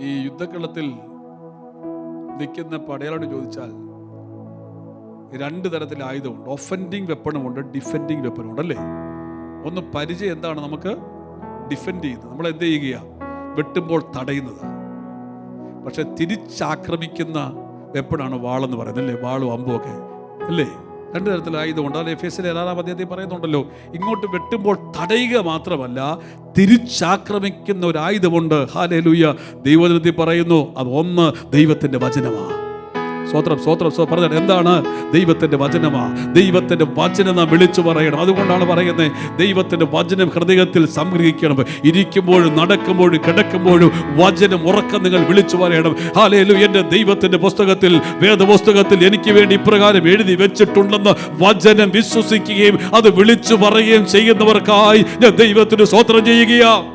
ഈ യുദ്ധക്കളത്തിൽ നിൽക്കുന്ന പടയാളോട് ചോദിച്ചാൽ രണ്ട് തരത്തിലെ ആയുധമുണ്ട്. ഒഫൻഡിങ് വെപ്പണുമുണ്ട്, ഡിഫെൻഡിങ് വെപ്പണുമുണ്ട് അല്ലേ? ഒന്ന് പരിചയം എന്താണ്? നമുക്ക് ഡിഫെൻഡ് ചെയ്യുന്നത്, നമ്മൾ എന്ത് ചെയ്യുക? വെട്ടുമ്പോൾ തടയുന്നത്. പക്ഷെ തിരിച്ചാക്രമിക്കുന്ന വെപ്പണാണ് വാളെന്ന് പറയുന്നത് അല്ലേ? വാളും അമ്പും ഒക്കെ അല്ലേ? രണ്ട് തരത്തിലെ ആയുധമുണ്ട്. അല്ലെ എഫേസ്യരിലെ 6-ാം അധ്യായത്തിൽ പറയുന്നുണ്ടല്ലോ, ഇങ്ങോട്ട് വെട്ടുമ്പോൾ തടയുക മാത്രമല്ല തിരിച്ചാക്രമിക്കുന്ന ഒരു ആയുധമുണ്ട്. ഹല്ലേലൂയ. ദൈവവചനത്തിൽ പറയുന്നു, അത് ഒന്ന് ദൈവത്തിൻ്റെ വചനമാണ്. സ്തോത്രം സ്തോത്രം. പറഞ്ഞാൽ എന്താണ്? ദൈവത്തിൻ്റെ വചനമാ. ദൈവത്തിൻ്റെ വചനം നാം വിളിച്ചു പറയണം. അതുകൊണ്ടാണ് പറയുന്നത്, ദൈവത്തിൻ്റെ വചനം ഹൃദയത്തിൽ സംഗ്രഹിക്കണം. ഇരിക്കുമ്പോഴും നടക്കുമ്പോഴും കിടക്കുമ്പോഴും വചനം ഉറക്കം നിങ്ങൾ വിളിച്ചു പറയണം. ഹല്ലേലൂയ. എൻ്റെ ദൈവത്തിൻ്റെ പുസ്തകത്തിൽ, വേദപുസ്തകത്തിൽ എനിക്ക് വേണ്ടി ഇപ്രകാരം എഴുതി വെച്ചിട്ടുണ്ടെന്ന് വചനം വിശ്വസിക്കുകയും അത് വിളിച്ചു പറയുകയും ചെയ്യുന്നവർക്കായി ഞാൻ ദൈവത്തിന് സ്തോത്രം ചെയ്യുകയാണ്.